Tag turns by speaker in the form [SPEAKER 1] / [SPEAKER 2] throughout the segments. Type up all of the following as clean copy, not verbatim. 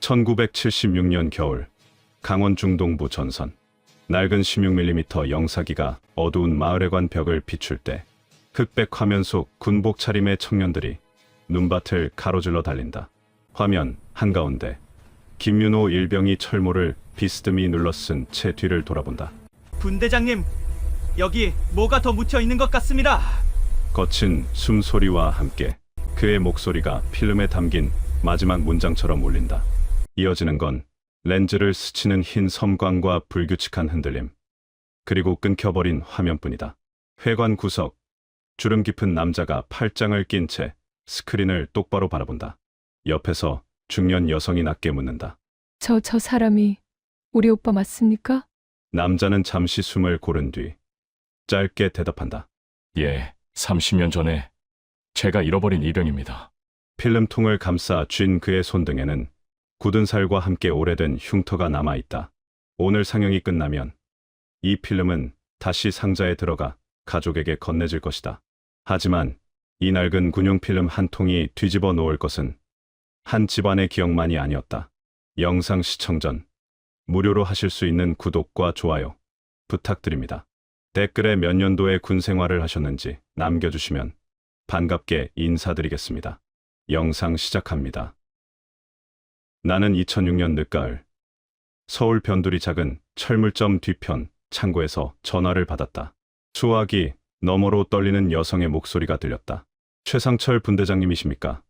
[SPEAKER 1] 1976년 겨울 강원 중동부 전선 낡은 16mm 영사기가 어두운 마을의 벽을 비출 때 흑백 화면 속 군복 차림의 청년들이 눈밭을 가로질러 달린다. 화면 한가운데 김윤호 일병이 철모를 비스듬히 눌러쓴 채 뒤를 돌아본다.
[SPEAKER 2] 분대장님, 여기 뭐가 더 묻혀 있는 것 같습니다.
[SPEAKER 1] 거친 숨소리와 함께 그의 목소리가 필름에 담긴 마지막 문장처럼 울린다. 이어지는 건 렌즈를 스치는 흰 섬광과 불규칙한 흔들림, 그리고 끊겨버린 화면뿐이다. 회관 구석, 주름 깊은 남자가 팔짱을 낀 채 스크린을 똑바로 바라본다. 옆에서 중년 여성이 낮게 묻는다.
[SPEAKER 3] 저 사람이 우리 오빠 맞습니까?
[SPEAKER 1] 남자는 잠시 숨을 고른 뒤 짧게 대답한다.
[SPEAKER 4] 예, 30년 전에 제가 잃어버린 일병입니다.
[SPEAKER 1] 필름통을 감싸 쥔 그의 손등에는 굳은 살과 함께 오래된 흉터가 남아있다. 오늘 상영이 끝나면 이 필름은 다시 상자에 들어가 가족에게 건네질 것이다. 하지만 이 낡은 군용 필름 한 통이 뒤집어 놓을 것은 한 집안의 기억만이 아니었다. 영상 시청 전 무료로 하실 수 있는 구독과 좋아요 부탁드립니다. 댓글에 몇 년도에 군 생활을 하셨는지 남겨주시면 반갑게 인사드리겠습니다. 영상 시작합니다. 나는 2006년 늦가을 서울 변두리 작은 철물점 뒤편 창고에서 전화를 받았다. 수화기 너머로 떨리는 여성의 목소리가 들렸다. 최상철 분대장님이십니까?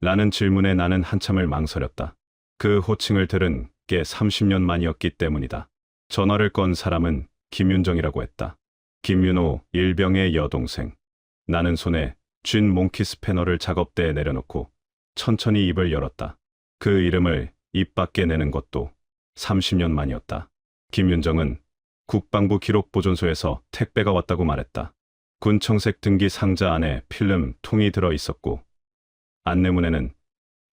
[SPEAKER 1] 라는 질문에 나는 한참을 망설였다. 그 호칭을 들은 게 30년 만이었기 때문이다. 전화를 건 사람은 김윤정이라고 했다. 김윤호 일병의 여동생. 나는 손에 쥔 몽키 스패너를 작업대에 내려놓고 천천히 입을 열었다. 그 이름을 입 밖에 내는 것도 30년 만이었다. 김윤정은 국방부 기록보존소에서 택배가 왔다고 말했다. 군청색 등기 상자 안에 필름 통이 들어 있었고 안내문에는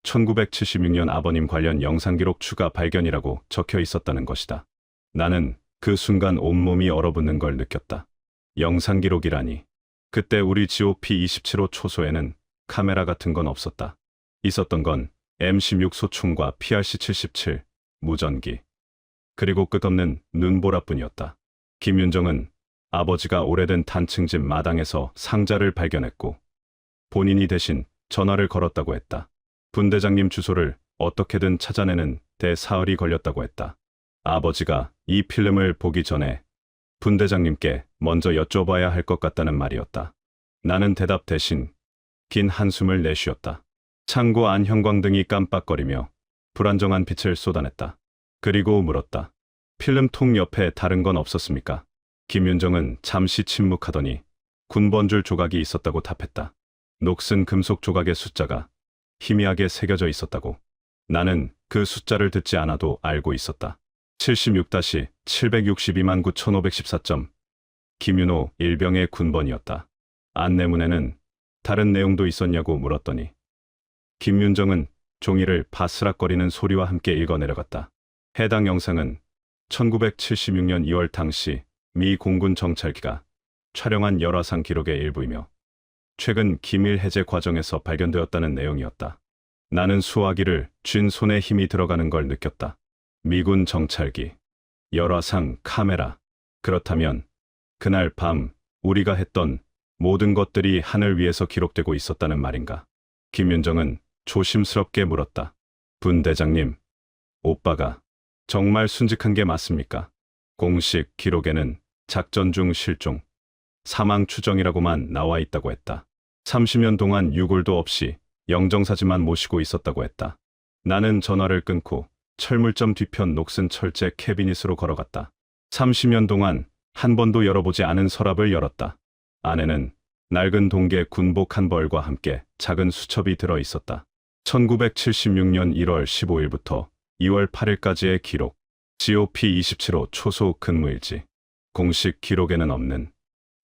[SPEAKER 1] 1976년 아버님 관련 영상기록 추가 발견이라고 적혀 있었다는 것이다. 나는 그 순간 온몸이 얼어붙는 걸 느꼈다. 영상기록이라니. 그때 우리 GOP-27호 초소에는 카메라 같은 건 없었다. 있었던 건 M16 소총과 PRC-77 무전기, 그리고 끝없는 눈보라뿐이었다. 김윤정은 아버지가 오래된 단층집 마당에서 상자를 발견했고 본인이 대신 전화를 걸었다고 했다. 분대장님 주소를 어떻게든 찾아내는 데 사흘이 걸렸다고 했다. 아버지가 이 필름을 보기 전에 분대장님께 먼저 여쭤봐야 할 것 같다는 말이었다. 나는 대답 대신 긴 한숨을 내쉬었다. 창고 안 형광등이 깜빡거리며 불안정한 빛을 쏟아냈다. 그리고 물었다. 필름통 옆에 다른 건 없었습니까? 김윤정은 잠시 침묵하더니 군번줄 조각이 있었다고 답했다. 녹슨 금속 조각의 숫자가 희미하게 새겨져 있었다고. 나는 그 숫자를 듣지 않아도 알고 있었다. 76-762만 9514점. 김윤호 일병의 군번이었다. 안내문에는 다른 내용도 있었냐고 물었더니 김윤정은 종이를 바스락거리는 소리와 함께 읽어내려갔다. 해당 영상은 1976년 2월 당시 미 공군 정찰기가 촬영한 열화상 기록의 일부이며 최근 기밀 해제 과정에서 발견되었다는 내용이었다. 나는 수화기를 쥔 손에 힘이 들어가는 걸 느꼈다. 미군 정찰기, 열화상, 카메라. 그렇다면 그날 밤 우리가 했던 모든 것들이 하늘 위에서 기록되고 있었다는 말인가? 김윤정은 조심스럽게 물었다. 분대장님, 오빠가 정말 순직한 게 맞습니까? 공식 기록에는 작전 중 실종, 사망 추정이라고만 나와 있다고 했다. 30년 동안 유골도 없이 영정사지만 모시고 있었다고 했다. 나는 전화를 끊고 철물점 뒤편 녹슨 철제 캐비닛으로 걸어갔다. 30년 동안 한 번도 열어보지 않은 서랍을 열었다. 안에는 낡은 동계 군복 한 벌과 함께 작은 수첩이 들어 있었다. 1976년 1월 15일부터 2월 8일까지의 기록, GOP-27호 초소 근무일지. 공식 기록에는 없는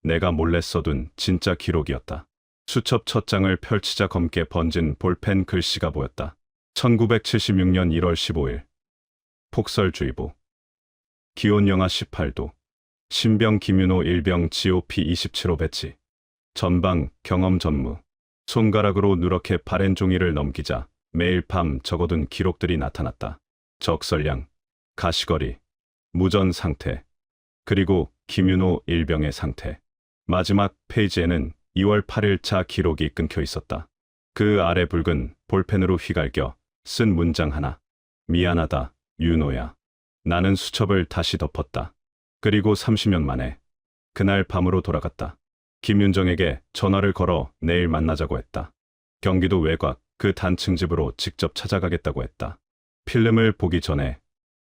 [SPEAKER 1] 내가 몰래 써둔 진짜 기록이었다. 수첩 첫 장을 펼치자 검게 번진 볼펜 글씨가 보였다. 1976년 1월 15일 폭설주의보, 기온 영하 18도, 신병 김윤호 일병 GOP-27호 배치, 전방 경험 전무. 손가락으로 누렇게 바랜 종이를 넘기자 매일 밤 적어둔 기록들이 나타났다. 적설량, 가시거리, 무전 상태, 그리고 김윤호 일병의 상태. 마지막 페이지에는 2월 8일자 기록이 끊겨 있었다. 그 아래 붉은 볼펜으로 휘갈겨 쓴 문장 하나. 미안하다, 윤호야. 나는 수첩을 다시 덮었다. 그리고 30년 만에 그날 밤으로 돌아갔다. 김윤정에게 전화를 걸어 내일 만나자고 했다. 경기도 외곽 그 단층 집으로 직접 찾아가겠다고 했다. 필름을 보기 전에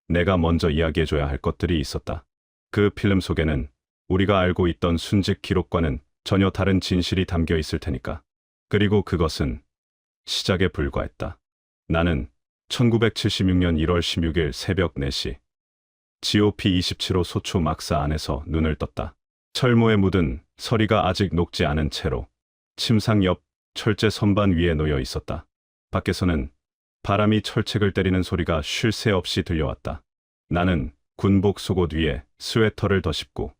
[SPEAKER 1] 내가 먼저 이야기해줘야 할 것들이 있었다. 그 필름 속에는 우리가 알고 있던 순직 기록과는 전혀 다른 진실이 담겨 있을 테니까. 그리고 그것은 시작에 불과했다. 나는 1976년 1월 16일 새벽 4시 GOP 27호 소초 막사 안에서 눈을 떴다. 철모에 묻은 서리가 아직 녹지 않은 채로 침상 옆 철제 선반 위에 놓여 있었다. 밖에서는 바람이 철책을 때리는 소리가 쉴 새 없이 들려왔다. 나는 군복 속옷 위에 스웨터를 덧입고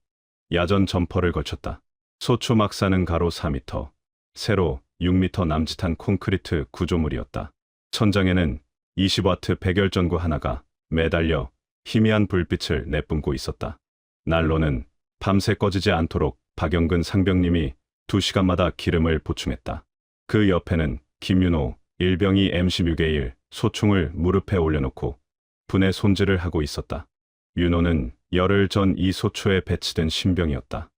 [SPEAKER 1] 야전 점퍼를 걸쳤다. 소초 막사는 가로 4m, 세로 6m 남짓한 콘크리트 구조물이었다. 천장에는 20와트 백열전구 하나가 매달려 희미한 불빛을 내뿜고 있었다. 난로는 밤새 꺼지지 않도록 박영근 상병님이 2시간마다 기름을 보충했다. 그 옆에는 김윤호 일병이 M16A1 소총을 무릎에 올려놓고 분해 손질을 하고 있었다. 윤호는 열흘 전 이 소초에 배치된 신병이었다.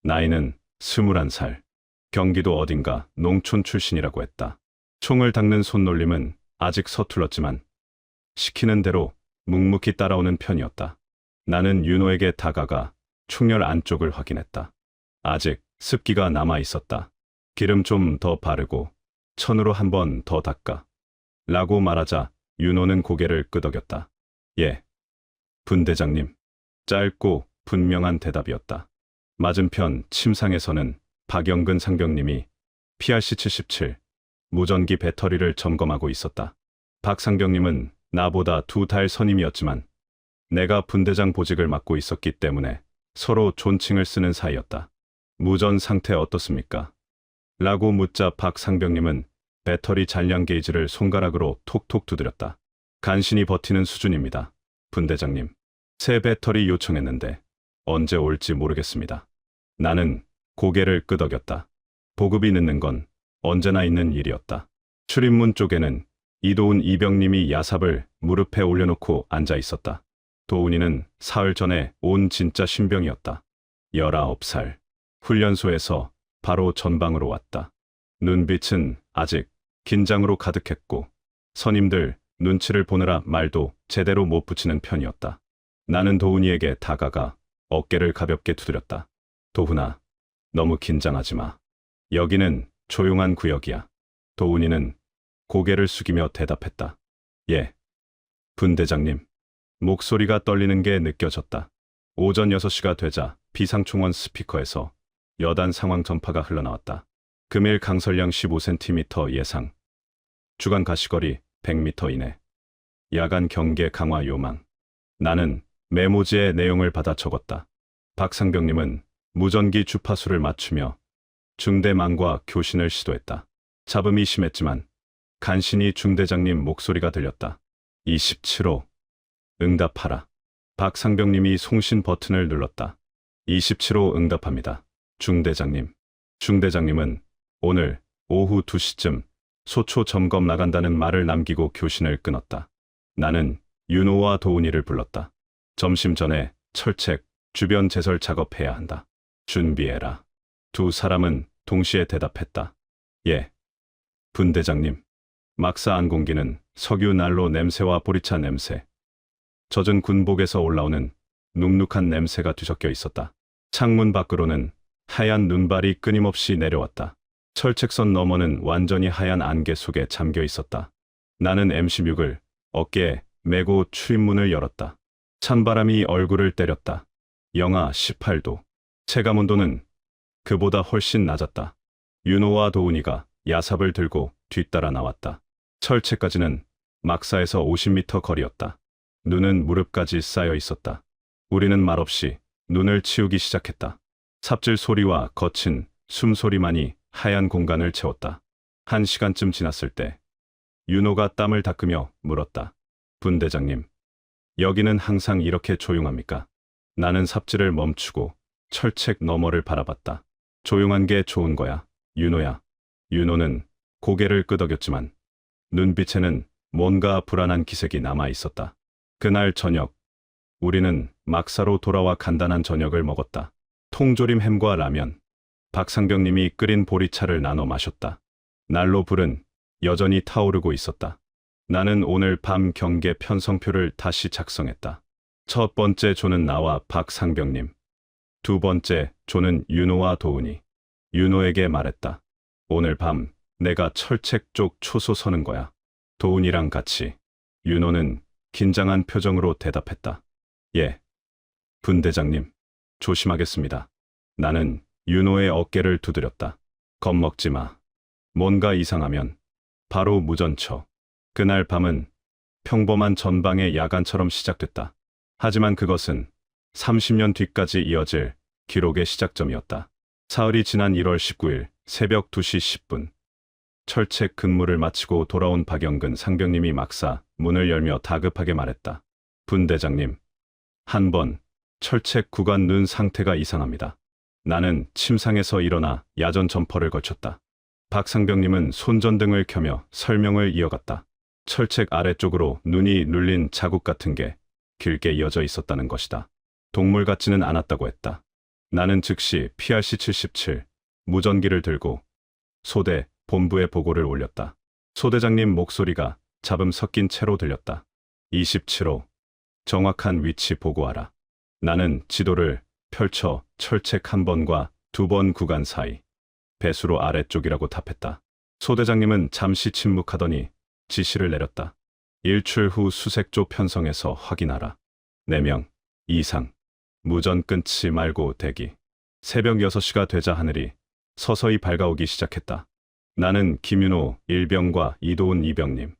[SPEAKER 1] 나이는 21살, 경기도 어딘가 농촌 출신이라고 했다. 총을 닦는 손놀림은 아직 서툴렀지만 시키는 대로 묵묵히 따라오는 편이었다. 나는 윤호에게 다가가 충렬 안쪽을 확인했다. 아직 습기가 남아 있었다. 기름 좀 더 바르고 천으로 한 번 더 닦아. 라고 말하자 윤호는 고개를 끄덕였다. 예, 분대장님. 짧고 분명한 대답이었다. 맞은편 침상에서는 박영근 상병님이 PRC-77 무전기 배터리를 점검하고 있었다. 박 상병님은 나보다 2달 선임이었지만 내가 분대장 보직을 맡고 있었기 때문에 서로 존칭을 쓰는 사이였다. 무전 상태 어떻습니까? 라고 묻자 박 상병님은 배터리 잔량 게이지를 손가락으로 톡톡 두드렸다. 간신히 버티는 수준입니다. 분대장님. 새 배터리 요청했는데 언제 올지 모르겠습니다. 나는 고개를 끄덕였다. 보급이 늦는 건 언제나 있는 일이었다. 출입문 쪽에는 이도훈 이병님이 야삽을 무릎에 올려놓고 앉아 있었다. 도훈이는 사흘 전에 온 진짜 신병이었다. 19살. 훈련소에서 바로 전방으로 왔다. 눈빛은 아직 긴장으로 가득했고 선임들 눈치를 보느라 말도 제대로 못 붙이는 편이었다. 나는 도훈이에게 다가가 어깨를 가볍게 두드렸다. 도훈아, 너무 긴장하지 마. 여기는 조용한 구역이야. 도훈이는 고개를 숙이며 대답했다. 예, 분대장님. 목소리가 떨리는 게 느껴졌다. 오전 6시가 되자 비상총원 스피커에서 여단 상황 전파가 흘러나왔다. 금일 강설량 15cm 예상. 주간 가시거리 100m 이내. 야간 경계 강화 요망. 나는 메모지의 내용을 받아 적었다. 박 상병님은 무전기 주파수를 맞추며 중대망과 교신을 시도했다. 잡음이 심했지만 간신히 중대장님 목소리가 들렸다. 27호. 응답하라. 박 상병님이 송신 버튼을 눌렀다. 27호 응답합니다. 중대장님. 중대장님은 오늘 오후 2시쯤 소초 점검 나간다는 말을 남기고 교신을 끊었다. 나는 윤호와 도훈이를 불렀다. 점심 전에 철책, 주변 제설 작업해야 한다. 준비해라. 두 사람은 동시에 대답했다. 예, 분대장님. 막사 안공기는 석유 난로 냄새와 보리차 냄새, 젖은 군복에서 올라오는 눅눅한 냄새가 뒤섞여 있었다. 창문 밖으로는 하얀 눈발이 끊임없이 내려왔다. 철책선 너머는 완전히 하얀 안개 속에 잠겨 있었다. 나는 M16을 어깨에 메고 출입문을 열었다. 찬바람이 얼굴을 때렸다. 영하 18도. 체감온도는 그보다 훨씬 낮았다. 윤호와 도훈이가 야삽을 들고 뒤따라 나왔다. 철책까지는 막사에서 50m 거리였다. 눈은 무릎까지 쌓여 있었다. 우리는 말없이 눈을 치우기 시작했다. 삽질 소리와 거친 숨소리만이 하얀 공간을 채웠다. 1시간쯤 지났을 때 윤호가 땀을 닦으며 물었다. 분대장님, 여기는 항상 이렇게 조용합니까? 나는 삽질을 멈추고 철책 너머를 바라봤다. 조용한 게 좋은 거야, 윤호야. 윤호는 고개를 끄덕였지만 눈빛에는 뭔가 불안한 기색이 남아 있었다. 그날 저녁, 우리는 막사로 돌아와 간단한 저녁을 먹었다. 통조림 햄과 라면, 박상병님이 끓인 보리차를 나눠 마셨다. 난로 불은 여전히 타오르고 있었다. 나는 오늘 밤 경계 편성표를 다시 작성했다. 첫 번째 조는 나와 박상병님, 두 번째 조는 윤호와 도훈이. 윤호에게 말했다. 오늘 밤 내가 철책 쪽 초소 서는 거야. 도훈이랑 같이. 윤호는 긴장한 표정으로 대답했다. 예, 분대장님, 조심하겠습니다. 나는 윤호의 어깨를 두드렸다. 겁먹지 마. 뭔가 이상하면 바로 무전쳐. 그날 밤은 평범한 전방의 야간처럼 시작됐다. 하지만 그것은 30년 뒤까지 이어질 기록의 시작점이었다. 사흘이 지난 1월 19일 새벽 2시 10분. 철책 근무를 마치고 돌아온 박영근 상병님이 막사 문을 열며 다급하게 말했다. 분대장님, 한번 철책 구간 눈 상태가 이상합니다. 나는 침상에서 일어나 야전 점퍼를 걸쳤다. 박 상병님은 손전등을 켜며 설명을 이어갔다. 철책 아래쪽으로 눈이 눌린 자국 같은 게 길게 이어져 있었다는 것이다. 동물 같지는 않았다고 했다. 나는 즉시 PRC-77 무전기를 들고 소대 본부에 보고를 올렸다. 소대장님 목소리가 잡음 섞인 채로 들렸다. 27호, 정확한 위치 보고하라. 나는 지도를 펼쳐 철책 한 번과 두 번 구간 사이, 배수로 아래쪽이라고 답했다. 소대장님은 잠시 침묵하더니 지시를 내렸다. 일출 후 수색조 편성에서 확인하라. 4명 이상. 무전 끊지 말고 대기. 새벽 6시가 되자 하늘이 서서히 밝아오기 시작했다. 나는 김윤호 1병과 이도훈 2병님,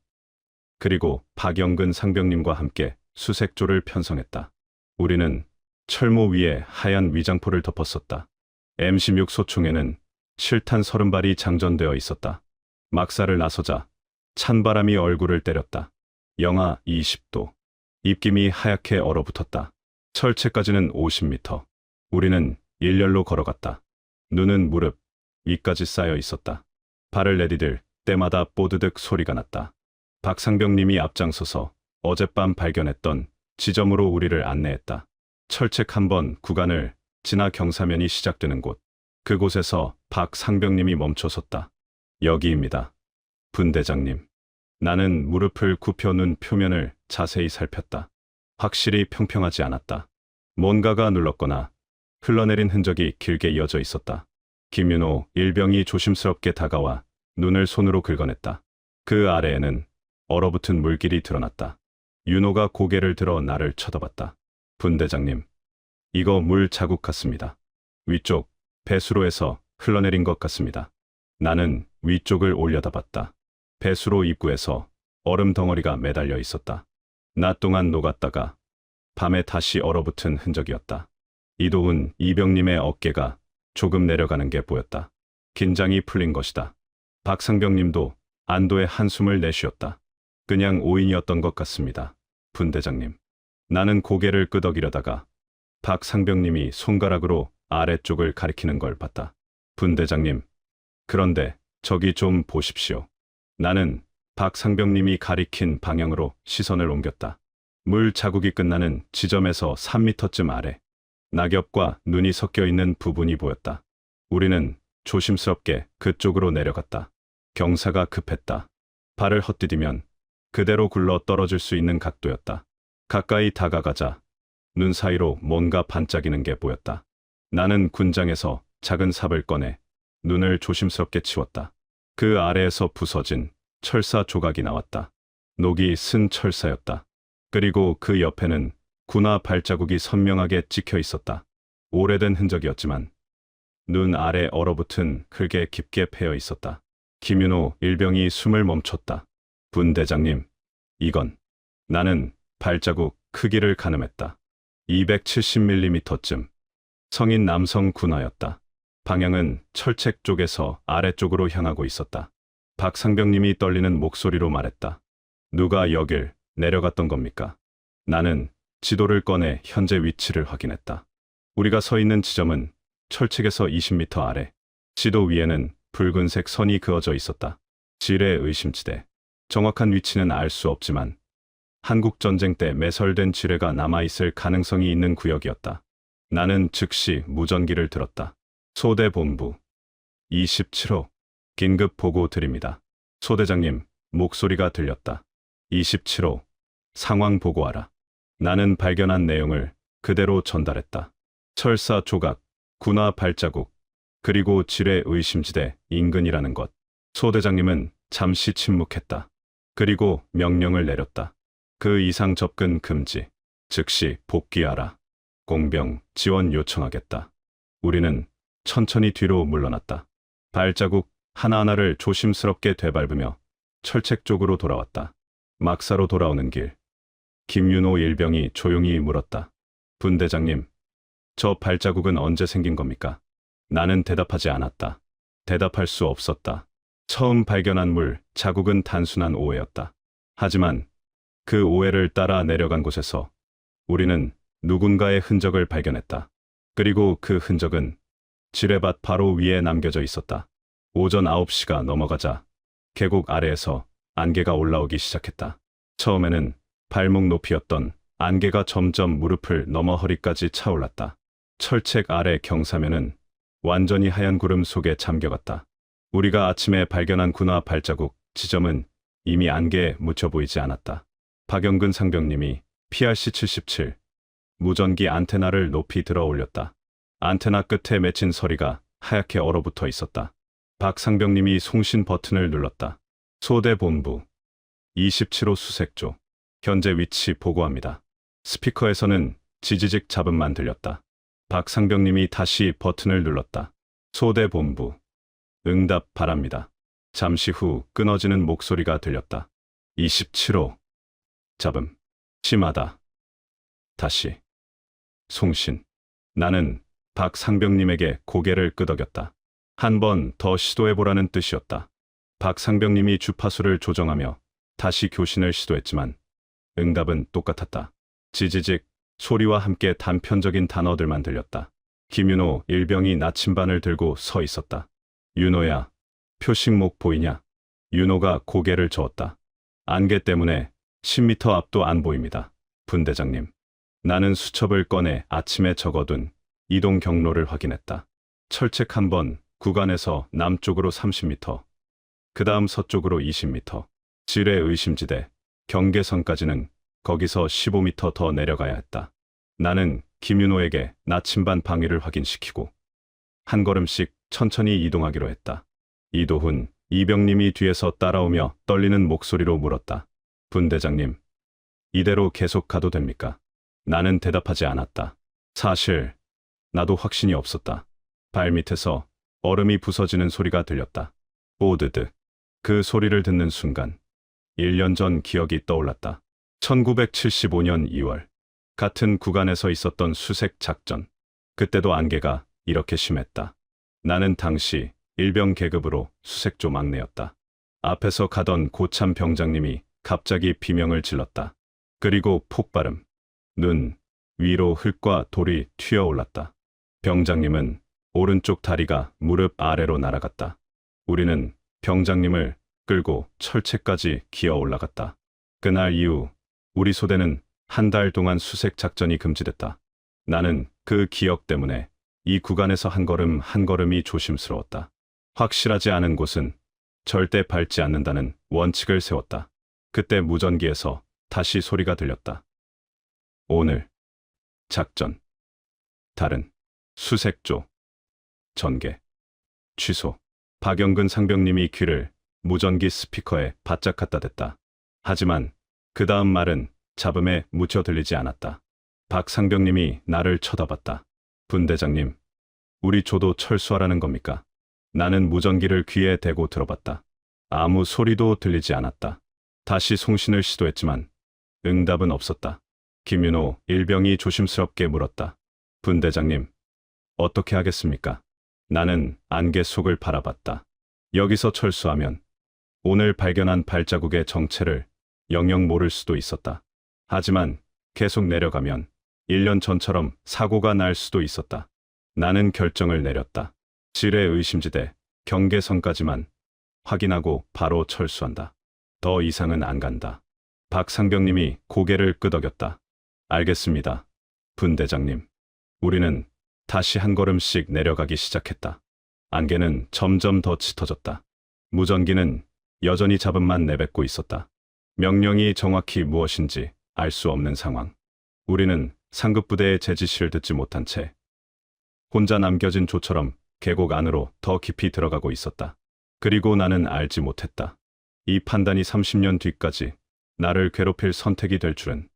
[SPEAKER 1] 그리고 박영근 상병님과 함께 수색조를 편성했다. 우리는 철모 위에 하얀 위장포를 덮었었다. M16 소총에는 실탄 30발이 장전되어 있었다. 막사를 나서자 찬바람이 얼굴을 때렸다. 영하 20도. 입김이 하얗게 얼어붙었다. 철책까지는 50m. 우리는 일렬로 걸어갔다. 눈은 무릎 위까지 쌓여 있었다. 발을 내디딜 때마다 뽀드득 소리가 났다. 박상병님이 앞장서서 어젯밤 발견했던 지점으로 우리를 안내했다. 철책 한 번 구간을 지나 경사면이 시작되는 곳. 그곳에서 박상병님이 멈춰섰다. 여기입니다. 분대장님. 나는 무릎을 굽혀 눈 표면을 자세히 살폈다. 확실히 평평하지 않았다. 뭔가가 눌렀거나 흘러내린 흔적이 길게 이어져 있었다. 김윤호 1병이 조심스럽게 다가와 눈을 손으로 긁어냈다. 그 아래에는 얼어붙은 물길이 드러났다. 윤호가 고개를 들어 나를 쳐다봤다. 분대장님, 이거 물 자국 같습니다. 위쪽 배수로에서 흘러내린 것 같습니다. 나는 위쪽을 올려다봤다. 배수로 입구에서 얼음 덩어리가 매달려 있었다. 낮 동안 녹았다가 밤에 다시 얼어붙은 흔적이었다. 이도훈 2병님의 어깨가 조금 내려가는 게 보였다. 긴장이 풀린 것이다. 박상병님도 안도의 한숨을 내쉬었다. 그냥 오인이었던 것 같습니다. 분대장님. 나는 고개를 끄덕이려다가 박상병님이 손가락으로 아래쪽을 가리키는 걸 봤다. 분대장님, 그런데 저기 좀 보십시오. 나는 박상병님이 가리킨 방향으로 시선을 옮겼다. 물 자국이 끝나는 지점에서 3m쯤 아래, 낙엽과 눈이 섞여 있는 부분이 보였다. 우리는 조심스럽게 그쪽으로 내려갔다. 경사가 급했다. 발을 헛디디면 그대로 굴러 떨어질 수 있는 각도였다. 가까이 다가가자 눈 사이로 뭔가 반짝이는 게 보였다. 나는 군장에서 작은 삽을 꺼내 눈을 조심스럽게 치웠다. 그 아래에서 부서진 철사 조각이 나왔다. 녹이 쓴 철사였다. 그리고 그 옆에는 군화 발자국이 선명하게 찍혀 있었다. 오래된 흔적이었지만 눈 아래 얼어붙은 흙에 깊게 패여 있었다. 김윤호 1병이 숨을 멈췄다. 분대장님, 이건. 나는 발자국 크기를 가늠했다. 270mm쯤. 성인 남성 군화였다. 방향은 철책 쪽에서 아래쪽으로 향하고 있었다. 박상병님이 떨리는 목소리로 말했다. 누가 여길 내려갔던 겁니까? 나는 지도를 꺼내 현재 위치를 확인했다. 우리가 서 있는 지점은 철책에서 20m 아래. 지도 위에는 붉은색 선이 그어져 있었다. 지뢰 의심지대. 정확한 위치는 알 수 없지만 한국전쟁 때 매설된 지뢰가 남아있을 가능성이 있는 구역이었다. 나는 즉시 무전기를 들었다. 소대본부 27호 긴급 보고 드립니다. 소대장님, 목소리가 들렸다. 27호 상황 보고하라. 나는 발견한 내용을 그대로 전달했다. 철사 조각, 군화 발자국, 그리고 지뢰 의심지대 인근이라는 것. 소대장님은 잠시 침묵했다. 그리고 명령을 내렸다. 그 이상 접근 금지. 즉시 복귀하라. 공병 지원 요청하겠다. 우리는 천천히 뒤로 물러났다. 발자국 하나하나를 조심스럽게 되밟으며 철책 쪽으로 돌아왔다. 막사로 돌아오는 길. 김윤호 일병이 조용히 물었다. 분대장님, 저 발자국은 언제 생긴 겁니까? 나는 대답하지 않았다. 대답할 수 없었다. 처음 발견한 물 자국은 단순한 오해였다. 하지만 그 오해를 따라 내려간 곳에서 우리는 누군가의 흔적을 발견했다. 그리고 그 흔적은 지뢰밭 바로 위에 남겨져 있었다. 오전 9시가 넘어가자 계곡 아래에서 안개가 올라오기 시작했다. 처음에는 발목 높이였던 안개가 점점 무릎을 넘어 허리까지 차올랐다. 철책 아래 경사면은 완전히 하얀 구름 속에 잠겨갔다. 우리가 아침에 발견한 군화 발자국 지점은 이미 안개에 묻혀 보이지 않았다. 박영근 상병님이 PRC-77 무전기 안테나를 높이 들어 올렸다. 안테나 끝에 맺힌 서리가 하얗게 얼어붙어 있었다. 박 상병님이 송신 버튼을 눌렀다. 소대본부 27호 수색조 현재 위치 보고합니다. 스피커에서는 지지직 잡음만 들렸다. 박 상병님이 다시 버튼을 눌렀다. 소대본부 응답 바랍니다. 잠시 후 끊어지는 목소리가 들렸다. 27호 잡음 심하다. 다시 송신. 나는 박 상병님에게 고개를 끄덕였다. 한 번 더 시도해보라는 뜻이었다. 박 상병님이 주파수를 조정하며 다시 교신을 시도했지만 응답은 똑같았다. 지지직 소리와 함께 단편적인 단어들만 들렸다. 김윤호 일병이 나침반을 들고 서 있었다. 윤호야, 표식목 보이냐? 윤호가 고개를 저었다. 안개 때문에 10m 앞도 안 보입니다. 분대장님. 나는 수첩을 꺼내 아침에 적어둔 이동 경로를 확인했다. 철책 한 번 구간에서 남쪽으로 30m, 그 다음 서쪽으로 20m, 지뢰 의심지대, 경계선까지는 거기서 15m 더 내려가야 했다. 나는 김윤호에게 나침반 방위를 확인시키고 한 걸음씩 천천히 이동하기로 했다. 이도훈 이병님이 뒤에서 따라오며 떨리는 목소리로 물었다. 분대장님, 이대로 계속 가도 됩니까? 나는 대답하지 않았다. 사실 나도 확신이 없었다. 발밑에서 얼음이 부서지는 소리가 들렸다. 뽀드득. 그 소리를 듣는 순간 1년 전 기억이 떠올랐다. 1975년 2월 같은 구간에서 있었던 수색 작전. 그때도 안개가 이렇게 심했다. 나는 당시 일병 계급으로 수색조 막내였다. 앞에서 가던 고참 병장님이 갑자기 비명을 질렀다. 그리고 폭발음. 눈 위로 흙과 돌이 튀어올랐다. 병장님은 오른쪽 다리가 무릎 아래로 날아갔다. 우리는 병장님을 끌고 철책까지 기어 올라갔다. 그날 이후 우리 소대는 한 달 동안 수색 작전이 금지됐다. 나는 그 기억 때문에 이 구간에서 한 걸음 한 걸음이 조심스러웠다. 확실하지 않은 곳은 절대 밟지 않는다는 원칙을 세웠다. 그때 무전기에서 다시 소리가 들렸다. 오늘 작전 다른 수색조 전개 취소. 박영근 상병님이 귀를 무전기 스피커에 바짝 갖다 댔다. 하지만 그 다음 말은 잡음에 묻혀 들리지 않았다. 박 상병님이 나를 쳐다봤다. 분대장님, 우리 조도 철수하라는 겁니까? 나는 무전기를 귀에 대고 들어봤다. 아무 소리도 들리지 않았다. 다시 송신을 시도했지만 응답은 없었다. 김윤호 일병이 조심스럽게 물었다. 분대장님, 어떻게 하겠습니까? 나는 안개 속을 바라봤다. 여기서 철수하면 오늘 발견한 발자국의 정체를 영영 모를 수도 있었다. 하지만 계속 내려가면 1년 전처럼 사고가 날 수도 있었다. 나는 결정을 내렸다. 지뢰 의심지대 경계선까지만 확인하고 바로 철수한다. 더 이상은 안 간다. 박상병님이 고개를 끄덕였다. 알겠습니다. 분대장님. 우리는 다시 한 걸음씩 내려가기 시작했다. 안개는 점점 더 짙어졌다. 무전기는 여전히 잡음만 내뱉고 있었다. 명령이 정확히 무엇인지 알 수 없는 상황. 우리는 상급부대의 제지시를 듣지 못한 채 혼자 남겨진 조처럼 계곡 안으로 더 깊이 들어가고 있었다. 그리고 나는 알지 못했다. 이 판단이 30년 뒤까지 나를 괴롭힐 선택이 될 줄은.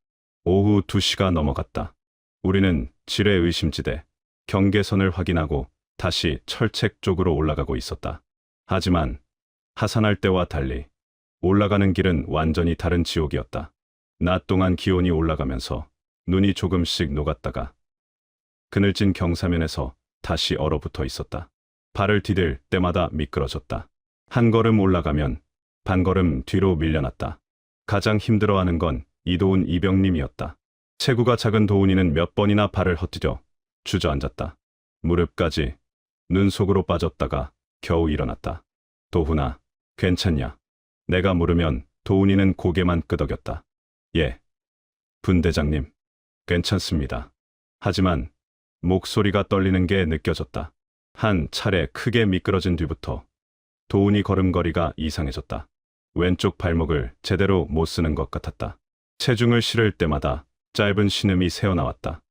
[SPEAKER 1] 오후 2시가 넘어갔다. 우리는 지뢰 의심지대 경계선을 확인하고 다시 철책 쪽으로 올라가고 있었다. 하지만 하산할 때와 달리 올라가는 길은 완전히 다른 지옥이었다. 낮 동안 기온이 올라가면서 눈이 조금씩 녹았다가 그늘진 경사면에서 다시 얼어붙어 있었다. 발을 디딜 때마다 미끄러졌다. 한 걸음 올라가면 반 걸음 뒤로 밀려났다. 가장 힘들어하는 건 이도훈 이병님이었다. 체구가 작은 도훈이는 몇 번이나 발을 헛디뎌 주저앉았다. 무릎까지 눈 속으로 빠졌다가 겨우 일어났다. 도훈아, 괜찮냐? 내가 물으면 도훈이는 고개만 끄덕였다. 예, 분대장님, 괜찮습니다. 하지만 목소리가 떨리는 게 느껴졌다. 한 차례 크게 미끄러진 뒤부터 도훈이 걸음걸이가 이상해졌다. 왼쪽 발목을 제대로 못 쓰는 것 같았다. 체중을 실을 때마다 짧은 신음이 새어나왔다.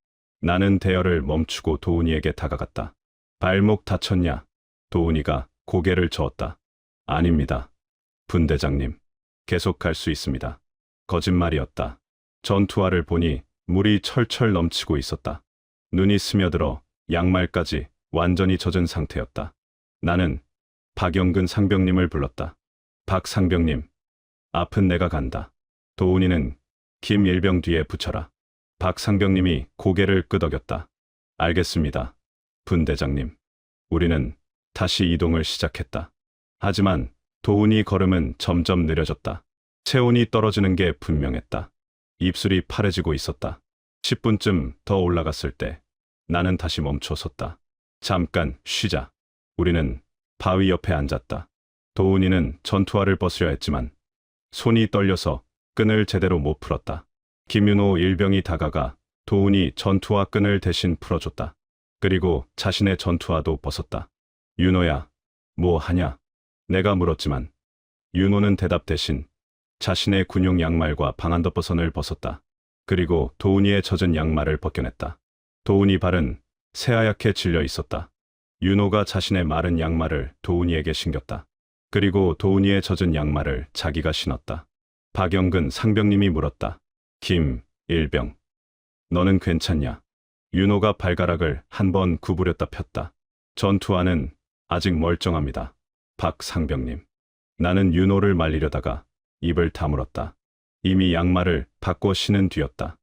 [SPEAKER 1] 나는 대열을 멈추고 도훈이에게 다가갔다. 발목 다쳤냐? 도훈이가 고개를 저었다. 아닙니다. 분대장님, 계속 갈 수 있습니다. 거짓말이었다. 전투화를 보니 물이 철철 넘치고 있었다. 눈이 스며들어 양말까지 완전히 젖은 상태였다. 나는 박영근 상병님을 불렀다. 박 상병님, 앞은 내가 간다. 도훈이는 김일병 뒤에 붙여라. 박 상병님이 고개를 끄덕였다. 알겠습니다. 분대장님. 우리는 다시 이동을 시작했다. 하지만 도훈이 걸음은 점점 느려졌다. 체온이 떨어지는 게 분명했다. 입술이 파래지고 있었다. 10분쯤 더 올라갔을 때 나는 다시 멈춰섰다. 잠깐 쉬자. 우리는 바위 옆에 앉았다. 도훈이는 전투화를 벗으려 했지만 손이 떨려서 끈을 제대로 못 풀었다. 김윤호 일병이 다가가 도훈이 전투화 끈을 대신 풀어줬다. 그리고 자신의 전투화도 벗었다. 윤호야, 뭐 하냐? 내가 물었지만 윤호는 대답 대신 자신의 군용 양말과 방한덮버선을 벗었다. 그리고 도훈이의 젖은 양말을 벗겨냈다. 도훈이 발은 새하얗게 질려 있었다. 윤호가 자신의 마른 양말을 도훈이에게 신겼다. 그리고 도훈이의 젖은 양말을 자기가 신었다. 박영근 상병님이 물었다. 김, 일병, 너는 괜찮냐? 윤호가 발가락을 한 번 구부렸다 폈다. 전투화는 아직 멀쩡합니다. 박 상병님. 나는 윤호를 말리려다가 입을 다물었다. 이미 양말을 바꿔 신은 뒤였다.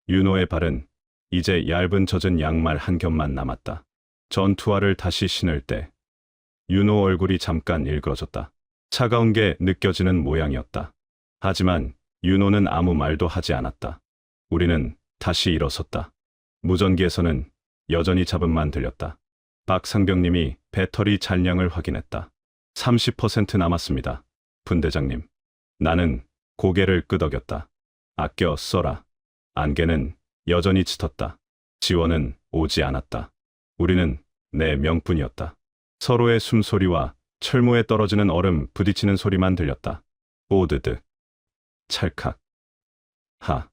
[SPEAKER 1] 윤호의 발은 이제 얇은 젖은 양말 한 겹만 남았다. 전투화를 다시 신을 때 윤호 얼굴이 잠깐 일그러졌다. 차가운 게 느껴지는 모양이었다. 하지만 윤호는 아무 말도 하지 않았다. 우리는 다시 일어섰다. 무전기에서는 여전히 잡음만 들렸다. 박 상병님이 배터리 잔량을 확인했다. 30% 남았습니다. 분대장님. 나는 고개를 끄덕였다. 아껴 써라. 안개는 여전히 짙었다. 지원은 오지 않았다. 우리는 내 명뿐이었다. 서로의 숨소리와 철모에 떨어지는 얼음 부딪히는 소리만 들렸다. 오드드. 찰칵. 하.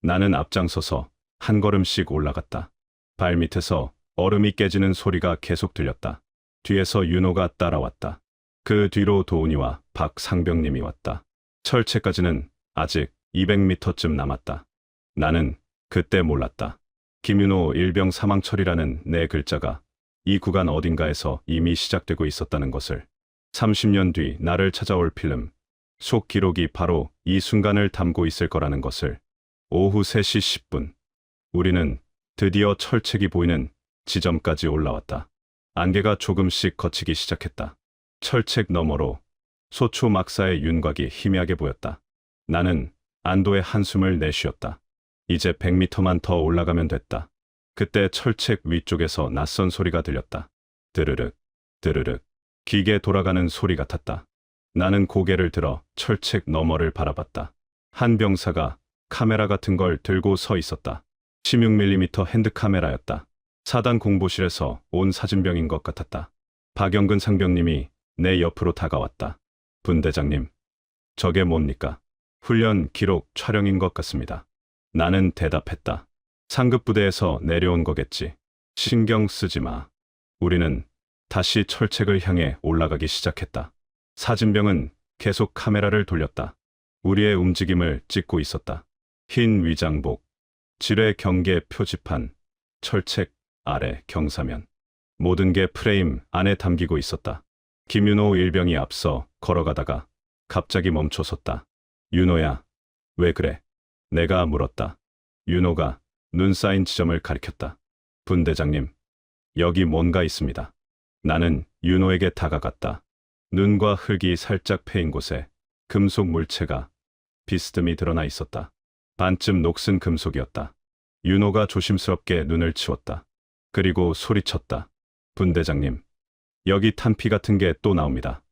[SPEAKER 1] 나는 앞장서서 한 걸음씩 올라갔다. 발 밑에서 얼음이 깨지는 소리가 계속 들렸다. 뒤에서 윤호가 따라왔다. 그 뒤로 도훈이와 박 상병님이 왔다. 철책까지는 아직 200m쯤 남았다. 나는 그때 몰랐다. 김윤호 일병 사망 처리라는 네 글자가 이 구간 어딘가에서 이미 시작되고 있었다는 것을. 30년 뒤 나를 찾아올 필름, 속 기록이 바로 이 순간을 담고 있을 거라는 것을. 오후 3시 10분. 우리는 드디어 철책이 보이는 지점까지 올라왔다. 안개가 조금씩 걷히기 시작했다. 철책 너머로 소초 막사의 윤곽이 희미하게 보였다. 나는 안도의 한숨을 내쉬었다. 이제 100m만 더 올라가면 됐다. 그때 철책 위쪽에서 낯선 소리가 들렸다. 드르륵, 드르륵. 기계 돌아가는 소리 같았다. 나는 고개를 들어 철책 너머를 바라봤다. 한 병사가 카메라 같은 걸 들고 서 있었다. 16mm 핸드카메라였다. 사단 공보실에서 온 사진병인 것 같았다. 박영근 상병님이 내 옆으로 다가왔다. 분대장님, 저게 뭡니까? 훈련 기록 촬영인 것 같습니다. 나는 대답했다. 상급 부대에서 내려온 거겠지. 신경 쓰지 마. 우리는 다시 철책을 향해 올라가기 시작했다. 사진병은 계속 카메라를 돌렸다. 우리의 움직임을 찍고 있었다. 흰 위장복, 지뢰 경계 표지판, 철책 아래 경사면. 모든 게 프레임 안에 담기고 있었다. 김윤호 일병이 앞서 걸어가다가 갑자기 멈춰섰다. 윤호야, 왜 그래? 내가 물었다. 윤호가 눈 쌓인 지점을 가리켰다. 분대장님, 여기 뭔가 있습니다. 나는 윤호에게 다가갔다. 눈과 흙이 살짝 패인 곳에 금속 물체가 비스듬히 드러나 있었다. 반쯤 녹슨 금속이었다. 윤호가 조심스럽게 눈을 치웠다. 그리고 소리쳤다. 분대장님, 여기 탄피 같은 게 또 나옵니다.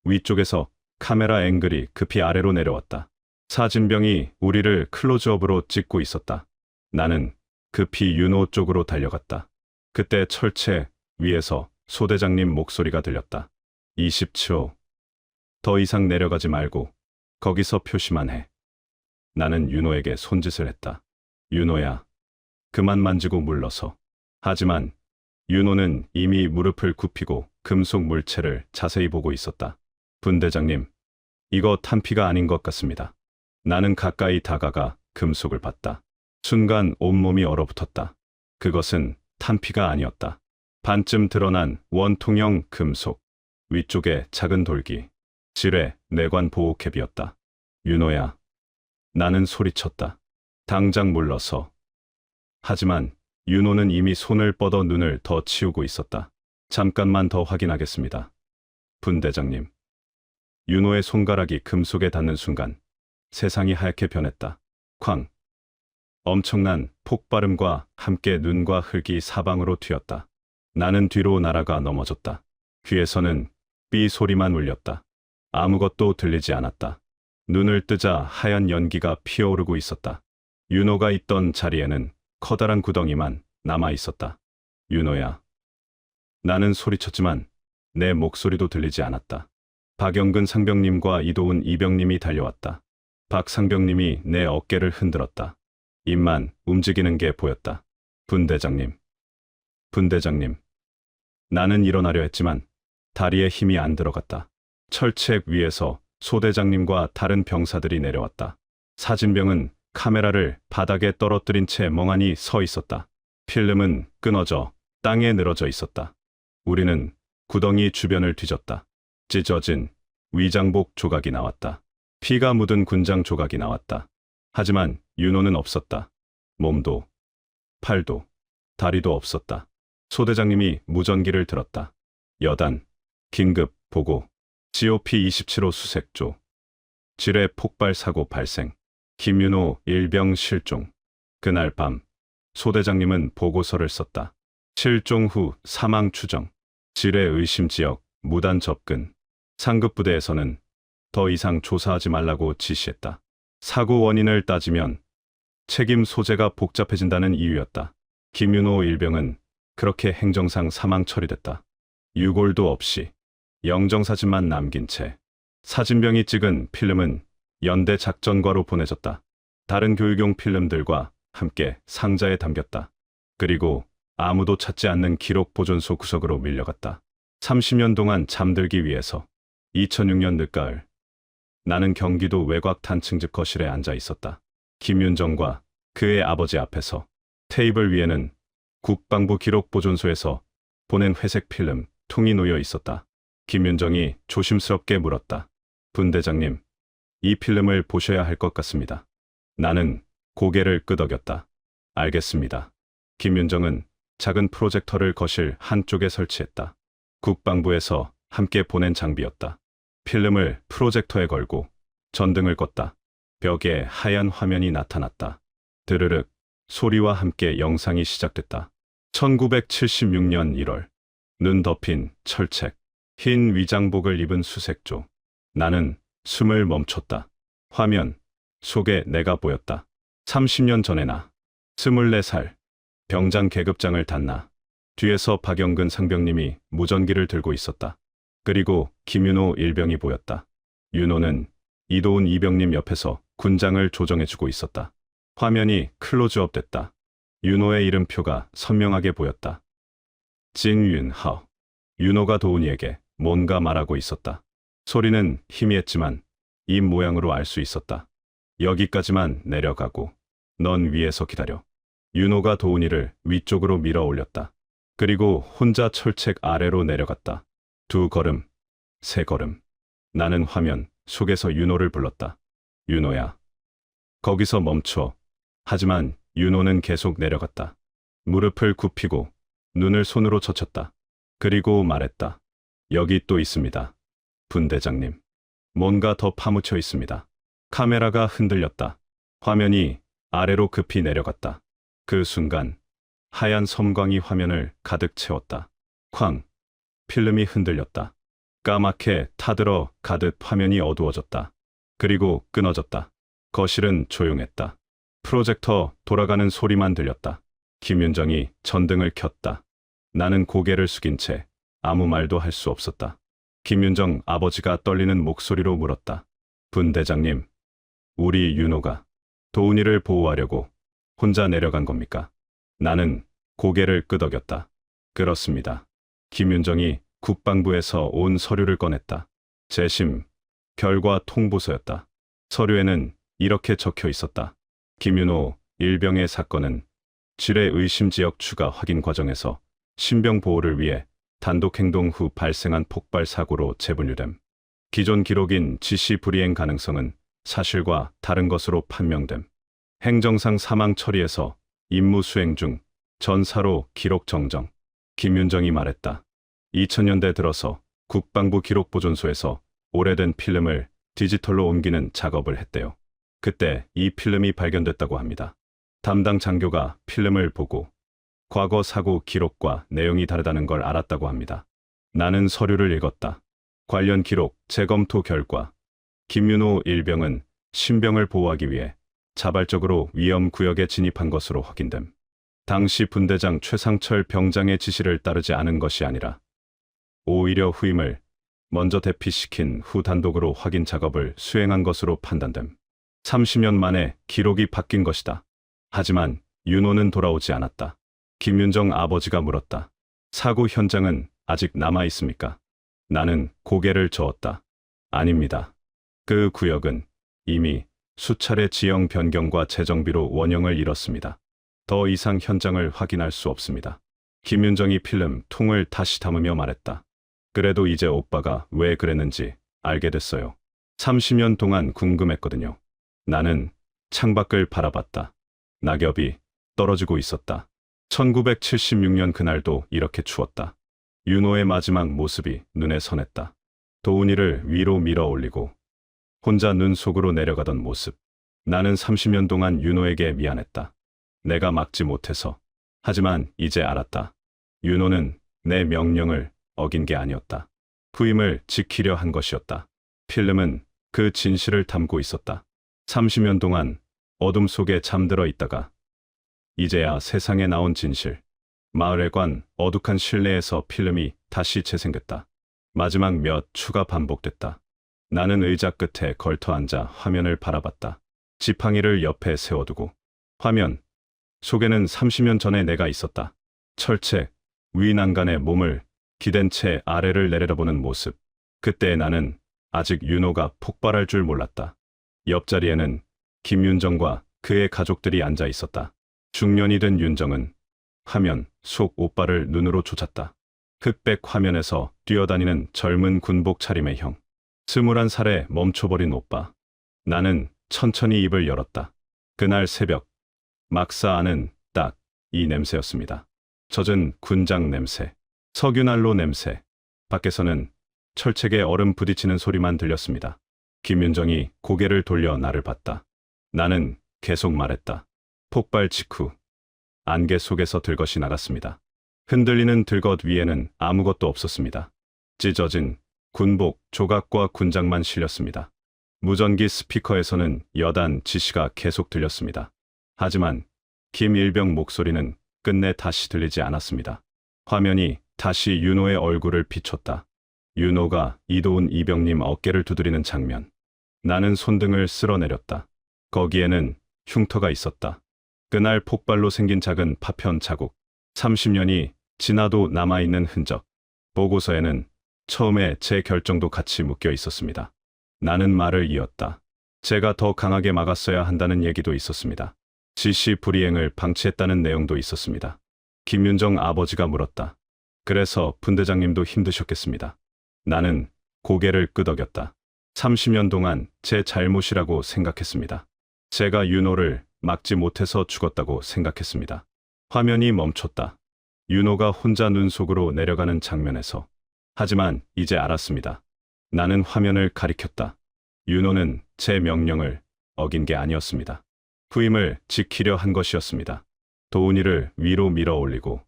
[SPEAKER 1] 위쪽에서 카메라 앵글이 급히 아래로 내려왔다. 사진병이 우리를 클로즈업으로 찍고 있었다. 나는 급히 윤호 쪽으로 달려갔다. 그때 철책 위에서 소대장님 목소리가 들렸다. 27호. 더 이상 내려가지 말고 거기서 표시만 해. 나는 윤호에게 손짓을 했다. 윤호야, 그만 만지고 물러서. 하지만 윤호는 이미 무릎을 굽히고 금속 물체를 자세히 보고 있었다. 분대장님, 이거 탄피가 아닌 것 같습니다. 나는 가까이 다가가 금속을 봤다. 순간 온몸이 얼어붙었다. 그것은 탄피가 아니었다. 반쯤 드러난 원통형 금속, 위쪽에 작은 돌기, 지뢰 내관 보호캡이었다. 윤호야, 나는 소리쳤다. 당장 물러서. 하지만 윤호는 이미 손을 뻗어 눈을 더 치우고 있었다. 잠깐만 더 확인하겠습니다. 분대장님. 윤호의 손가락이 금속에 닿는 순간 세상이 하얗게 변했다. 쾅. 엄청난 폭발음과 함께 눈과 흙이 사방으로 튀었다. 나는 뒤로 날아가 넘어졌다. 귀에서는 삐 소리만 울렸다. 아무것도 들리지 않았다. 눈을 뜨자 하얀 연기가 피어오르고 있었다. 윤호가 있던 자리에는 커다란 구덩이만 남아 있었다. 윤호야. 나는 소리쳤지만 내 목소리도 들리지 않았다. 박영근 상병님과 이도훈 이병님이 달려왔다. 박 상병님이 내 어깨를 흔들었다. 입만 움직이는 게 보였다. 분대장님. 분대장님. 나는 일어나려 했지만 다리에 힘이 안 들어갔다. 철책 위에서 소대장님과 다른 병사들이 내려왔다. 사진병은 카메라를 바닥에 떨어뜨린 채 멍하니 서 있었다. 필름은 끊어져 땅에 늘어져 있었다. 우리는 구덩이 주변을 뒤졌다. 찢어진 위장복 조각이 나왔다. 피가 묻은 군장 조각이 나왔다. 하지만 윤호는 없었다. 몸도, 팔도, 다리도 없었다. 소대장님이 무전기를 들었다. 여단, 긴급 보고, GOP 27호 수색조, 지뢰 폭발 사고 발생, 김윤호 일병 실종. 그날 밤, 소대장님은 보고서를 썼다. 실종 후 사망 추정, 지뢰 의심 지역, 무단 접근. 상급 부대에서는 더 이상 조사하지 말라고 지시했다. 사고 원인을 따지면 책임 소재가 복잡해진다는 이유였다. 김윤호 일병은 그렇게 행정상 사망 처리됐다. 유골도 없이 영정사진만 남긴 채 사진병이 찍은 필름은 연대 작전과로 보내졌다. 다른 교육용 필름들과 함께 상자에 담겼다. 그리고 아무도 찾지 않는 기록 보존소 구석으로 밀려갔다. 30년 동안 잠들기 위해서 2006년 늦가을 나는 경기도 외곽 단층집 거실에 앉아 있었다. 김윤정과 그의 아버지 앞에서 테이블 위에는 국방부 기록 보존소에서 보낸 회색 필름 통이 놓여 있었다. 김윤정이 조심스럽게 물었다. 분대장님, 이 필름을 보셔야 할 것 같습니다. 나는 고개를 끄덕였다. 알겠습니다. 김윤정은 작은 프로젝터를 거실 한쪽에 설치했다. 국방부에서 함께 보낸 장비였다. 필름을 프로젝터에 걸고 전등을 껐다. 벽에 하얀 화면이 나타났다. 드르륵 소리와 함께 영상이 시작됐다. 1976년 1월. 눈 덮인 철책. 흰 위장복을 입은 수색조. 나는 숨을 멈췄다. 화면 속에 내가 보였다. 30년 전의 나. 24살. 병장 계급장을 탔나. 뒤에서 박영근 상병님이 무전기를 들고 있었다. 그리고 김윤호 일병이 보였다. 윤호는 이도훈 이병님 옆에서 군장을 조정해주고 있었다. 화면이 클로즈업 됐다. 윤호의 이름표가 선명하게 보였다. 진윤하오. 윤호가 도훈이에게 뭔가 말하고 있었다. 소리는 희미했지만 입 모양으로 알 수 있었다. 여기까지만 내려가고 넌 위에서 기다려. 윤호가 도훈이를 위쪽으로 밀어 올렸다. 그리고 혼자 철책 아래로 내려갔다. 2걸음, 3걸음. 나는 화면 속에서 윤호를 불렀다. 윤호야. 거기서 멈춰. 하지만 윤호는 계속 내려갔다. 무릎을 굽히고 눈을 손으로 젖혔다. 그리고 말했다. 여기 또 있습니다. 분대장님. 뭔가 더 파묻혀 있습니다. 카메라가 흔들렸다. 화면이 아래로 급히 내려갔다. 그 순간 하얀 섬광이 화면을 가득 채웠다. 쾅! 필름이 흔들렸다. 까맣게 타들어 가듯 화면이 어두워졌다. 그리고 끊어졌다. 거실은 조용했다. 프로젝터 돌아가는 소리만 들렸다. 김윤정이 전등을 켰다. 나는 고개를 숙인 채 아무 말도 할 수 없었다. 김윤정 아버지가 떨리는 목소리로 물었다. 분대장님, 우리 윤호가 도훈이를 보호하려고 혼자 내려간 겁니까? 나는 고개를 끄덕였다. 그렇습니다. 김윤정이 국방부에서 온 서류를 꺼냈다. 재심, 결과 통보서였다. 서류에는 이렇게 적혀 있었다. 김윤호 일병의 사건은 지뢰 의심 지역 추가 확인 과정에서 신병 보호를 위해 단독 행동 후 발생한 폭발 사고로 재분류됨. 기존 기록인 지시 불이행 가능성은 사실과 다른 것으로 판명됨. 행정상 사망 처리에서 임무 수행 중 전사로 기록 정정. 김윤정이 말했다. 2000년대 들어서 국방부 기록보존소에서 오래된 필름을 디지털로 옮기는 작업을 했대요. 그때 이 필름이 발견됐다고 합니다. 담당 장교가 필름을 보고 과거 사고 기록과 내용이 다르다는 걸 알았다고 합니다. 나는 서류를 읽었다. 관련 기록 재검토 결과 김윤호 일병은 신병을 보호하기 위해 자발적으로 위험 구역에 진입한 것으로 확인됨. 당시 분대장 최상철 병장의 지시를 따르지 않은 것이 아니라 오히려 후임을 먼저 대피시킨 후 단독으로 확인 작업을 수행한 것으로 판단됨. 30년 만에 기록이 바뀐 것이다. 하지만 윤호는 돌아오지 않았다. 김윤정 아버지가 물었다. 사고 현장은 아직 남아 있습니까? 나는 고개를 저었다. 아닙니다. 그 구역은 이미 수차례 지형 변경과 재정비로 원형을 잃었습니다. 더 이상 현장을 확인할 수 없습니다. 김윤정이 필름 통을 다시 담으며 말했다. 그래도 이제 오빠가 왜 그랬는지 알게 됐어요. 30년 동안 궁금했거든요. 나는 창밖을 바라봤다. 낙엽이 떨어지고 있었다. 1976년 그날도 이렇게 추웠다. 윤호의 마지막 모습이 눈에 선했다. 도훈이를 위로 밀어 올리고 혼자 눈 속으로 내려가던 모습. 나는 30년 동안 윤호에게 미안했다. 내가 막지 못해서. 하지만 이제 알았다. 윤호는 내 명령을 어긴 게 아니었다. 후임을 지키려 한 것이었다. 필름은 그 진실을 담고 있었다. 30년 동안 어둠 속에 잠들어 있다가 이제야 세상에 나온 진실. 마을에 관 어둑한 실내에서 필름이 다시 재생됐다. 마지막 몇 추가 반복됐다. 나는 의자 끝에 걸터 앉아 화면을 바라봤다. 지팡이를 옆에 세워두고 화면 속에는 30년 전에 내가 있었다. 철책 위 난간에 몸을 기댄 채 아래를 내려다보는 모습. 그때 나는 아직 윤호가 폭발할 줄 몰랐다. 옆자리에는 김윤정과 그의 가족들이 앉아 있었다. 중년이 된 윤정은 화면 속 오빠를 눈으로 쫓았다. 흑백 화면에서 뛰어다니는 젊은 군복 차림의 형. 21살에 멈춰버린 오빠. 나는 천천히 입을 열었다. 그날 새벽 막사 안은 딱 이 냄새였습니다. 젖은 군장 냄새, 석유난로 냄새. 밖에서는 철책에 얼음 부딪히는 소리만 들렸습니다. 김윤정이 고개를 돌려 나를 봤다. 나는 계속 말했다. 폭발 직후 안개 속에서 들것이 나갔습니다. 흔들리는 들것 위에는 아무것도 없었습니다. 찢어진 군복 조각과 군장만 실렸습니다. 무전기 스피커에서는 여단 지시가 계속 들렸습니다. 하지만 김일병 목소리는 끝내 다시 들리지 않았습니다. 화면이 다시 윤호의 얼굴을 비췄다. 윤호가 이도훈 이병님 어깨를 두드리는 장면. 나는 손등을 쓸어내렸다. 거기에는 흉터가 있었다. 그날 폭발로 생긴 작은 파편 자국. 30년이 지나도 남아있는 흔적. 보고서에는 처음에 제 결정도 같이 묶여 있었습니다. 나는 말을 이었다. 제가 더 강하게 막았어야 한다는 얘기도 있었습니다. 지시 불이행을 방치했다는 내용도 있었습니다. 김윤정 아버지가 물었다. 그래서 분대장님도 힘드셨겠습니다. 나는 고개를 끄덕였다. 30년 동안 제 잘못이라고 생각했습니다. 제가 윤호를 막지 못해서 죽었다고 생각했습니다. 화면이 멈췄다. 윤호가 혼자 눈 속으로 내려가는 장면에서. 하지만 이제 알았습니다. 나는 화면을 가리켰다. 윤호는 제 명령을 어긴 게 아니었습니다. 후임을 지키려 한 것이었습니다. 도훈이를 위로 밀어 올리고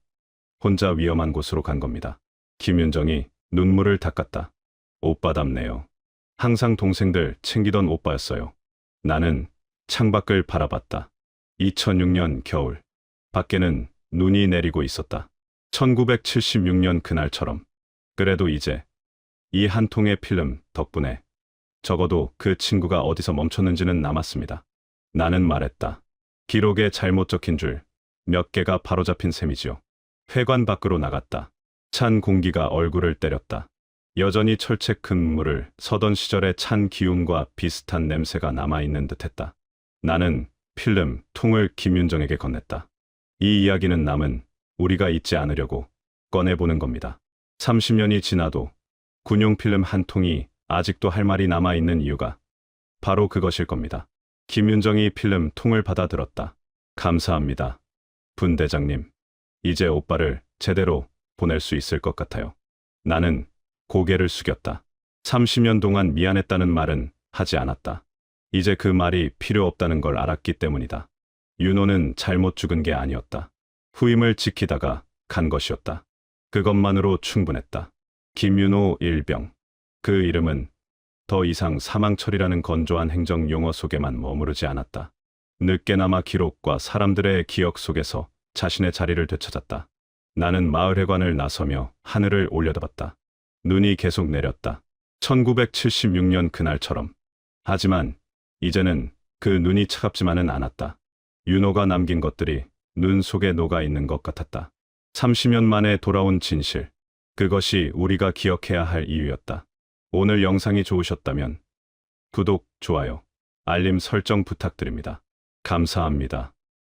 [SPEAKER 1] 혼자 위험한 곳으로 간 겁니다. 김윤정이 눈물을 닦았다. 오빠답네요. 항상 동생들 챙기던 오빠였어요. 나는 창밖을 바라봤다. 2006년 겨울. 밖에는 눈이 내리고 있었다. 1976년 그날처럼. 그래도 이제 이 한 통의 필름 덕분에 적어도 그 친구가 어디서 멈췄는지는 남았습니다. 나는 말했다. 기록에 잘못 적힌 줄 몇 개가 바로잡힌 셈이지요. 회관 밖으로 나갔다. 찬 공기가 얼굴을 때렸다. 여전히 철책 근무를 서던 시절의 찬 기운과 비슷한 냄새가 남아있는 듯했다. 나는 필름 통을 김윤정에게 건넸다. 이 이야기는 남은 우리가 잊지 않으려고 꺼내보는 겁니다. 30년이 지나도 군용 필름 한 통이 아직도 할 말이 남아있는 이유가 바로 그것일 겁니다. 김윤정이 필름 통을 받아들었다. 감사합니다. 분대장님. 이제 오빠를 제대로 보낼 수 있을 것 같아요. 나는 고개를 숙였다. 30년 동안 미안했다는 말은 하지 않았다. 이제 그 말이 필요 없다는 걸 알았기 때문이다. 윤호는 잘못 죽은 게 아니었다. 후임을 지키다가 간 것이었다. 그것만으로 충분했다. 김윤호 일병. 그 이름은 더 이상 사망철이라는 건조한 행정 용어 속에만 머무르지 않았다. 늦게나마 기록과 사람들의 기억 속에서 자신의 자리를 되찾았다. 나는 마을회관을 나서며 하늘을 올려다봤다. 눈이 계속 내렸다. 1976년 그날처럼. 하지만 이제는 그 눈이 차갑지만은 않았다. 윤호가 남긴 것들이 눈 속에 녹아있는 것 같았다. 30년 만에 돌아온 진실. 그것이 우리가 기억해야 할 이유였다. 오늘 영상이 좋으셨다면 구독, 좋아요, 알림 설정 부탁드립니다. 감사합니다.